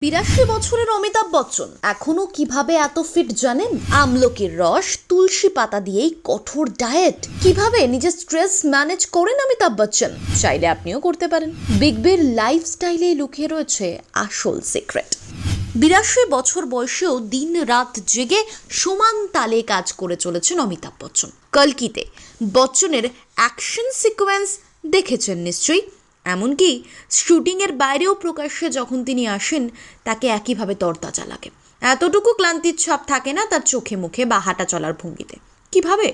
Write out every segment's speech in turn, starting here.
82 বছরের অমিতাভ বচ্চন এখনো কিভাবে এত ফিট জানেন? আমলকির রস, তুলসী পাতা দিয়েই কঠোর ডায়েট। কিভাবে নিজের স্ট্রেস ম্যানেজ করেন অমিতাভ বচ্চন? চাইলে আপনিও করতে পারেন। বিগ বির লাইফস্টাইলে লুকিয়ে রয়েছে আসল সিক্রেট। 82 বছর বয়সেও দিন রাত জেগে সমান তালে কাজ করে চলেছেন অমিতাভ বচ্চন। কল্কিতে বচ্চনের অ্যাকশন সিকোয়েন্স দেখেছেন নিশ্চয়ই। এমনকি শুটিংয়ের বাইরেও প্রকাশ্যে যখন তিনি আসেন, তাকে একইভাবে তরতাজা লাগে। এতটুকু ক্লান্তির ছাপ থাকে না তার চোখে মুখে বা হাঁটা চলার ভঙ্গিতে। কিভাবে?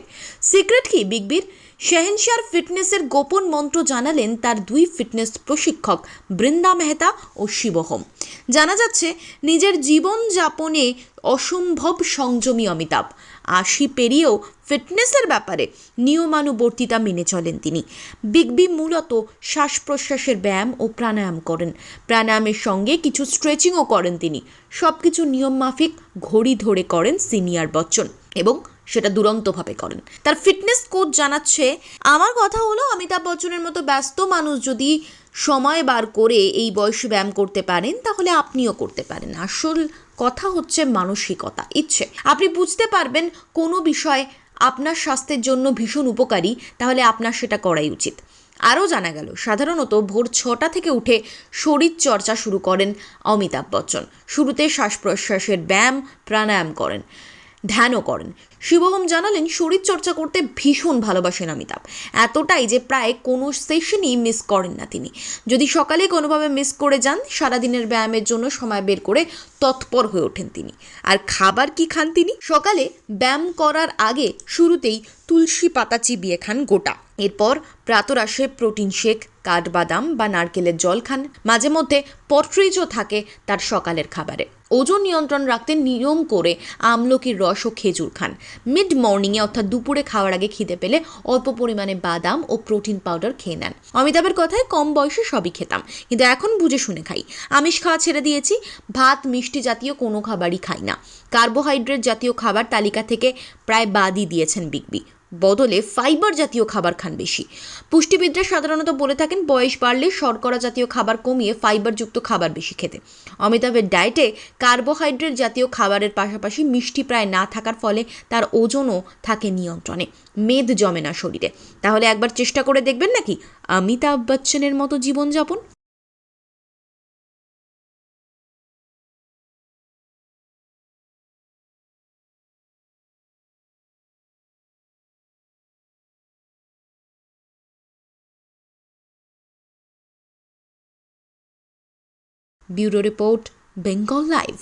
সিক্রেট কি বিগ বির? শেহেনশার ফিটনেসের গোপন মন্ত্র জানালেন তার দুই ফিটনেস প্রশিক্ষক বৃন্দা মেহতা ও শিবহোম। জানা যাচ্ছে নিজের জীবনযাপনে অসম্ভব সংযমী অমিতাভ। 80 পেরিয়েও ফিটনেসের ব্যাপারে নিয়মানুবর্তিতা মেনে চলেন তিনি। বিগ বি মূলত শ্বাস প্রশ্বাসের ব্যায়াম ও প্রাণায়াম করেন। প্রাণায়ামের সঙ্গে কিছু স্ট্রেচিংও করেন তিনি। সব কিছু নিয়মমাফিক ঘড়ি ধরে করেন সিনিয়র বচ্চন, এবং সেটা দুরন্তভাবে করেন। তার ফিটনেস কোচ জানাচ্ছে, আমার কথা হলো অমিতাভ বচ্চনের মতো ব্যস্ত মানুষ যদি সময় বার করে এই বয়সে ব্যায়াম করতে পারেন, তাহলে আপনিও করতে পারেন। আসল কথা হচ্ছে মানসিকতা, ইচ্ছে। আপনি বুঝতে পারবেন কোনো বিষয় আপনার স্বাস্থ্যের জন্য ভীষণ উপকারী, তাহলে আপনার সেটা করাই উচিত। আরও জানা গেল, সাধারণত ভোর 6টা থেকে উঠে শরীর চর্চা শুরু করেন অমিতাভ বচ্চন। শুরুতে শ্বাস প্রশ্বাসের ব্যায়াম, প্রাণায়াম করেন, ধ্যানও করেন। শিবহোম জানালেন শরীর চর্চা করতে ভীষণ ভালোবাসেন অমিতাভ, এতটাই যে প্রায় কোনো সেশনই মিস করেন না তিনি। যদি সকালে কোনোভাবে মিস করে যান, সারাদিনের ব্যায়ামের জন্য সময় বের করে তৎপর হয়ে ওঠেন তিনি। আর খাবার কি খান তিনি? সকালে ব্যায়াম করার আগে শুরুতেই তুলসী পাতা চিবিয়ে খান গোটা। এরপর প্রাতরাশে প্রোটিন শেক, কাঠবাদাম বা নারকেলের জল খান। মাঝে মধ্যে পট্রিজও থাকে তার সকালের খাবারে। ওজন নিয়ন্ত্রণ রাখতে নিয়ম করে আমলকির রস ও খেজুর খান। মিড মর্নিংয়ে অর্থাৎ দুপুরে খাওয়ার আগে খিদে পেলে অল্প পরিমাণে বাদাম ও প্রোটিন পাউডার খেয়ে নেন। অমিতাভের কথায়, কম বয়সে সবই খেতাম, কিন্তু এখন বুঝে শুনে খাই। আমিষ খাওয়া ছেড়ে দিয়েছি, ভাত মিষ্টি জাতীয় কোনো খাবারই খাই না। কার্বোহাইড্রেট জাতীয় খাবার তালিকা থেকে প্রায় বাদই দিয়েছেন বিগ বি। বদলে ফাইবার জাতীয় খাবার খান বেশি। পুষ্টিবিদরা সাধারণত বলে থাকেন বয়স বাড়লে শর্করা জাতীয় খাবার কমিয়ে ফাইবারযুক্ত খাবার বেশি খেতে। অমিতাভের ডায়েটে কার্বোহাইড্রেট জাতীয় খাবারের পাশাপাশি মিষ্টি প্রায় না থাকার ফলে তার ওজনও থাকে নিয়ন্ত্রণে, মেদ জমে না শরীরে। তাহলে একবার চেষ্টা করে দেখবেন নাকি অমিতাভ বচ্চনের মতো জীবনযাপন? Bureau report, Bengal live.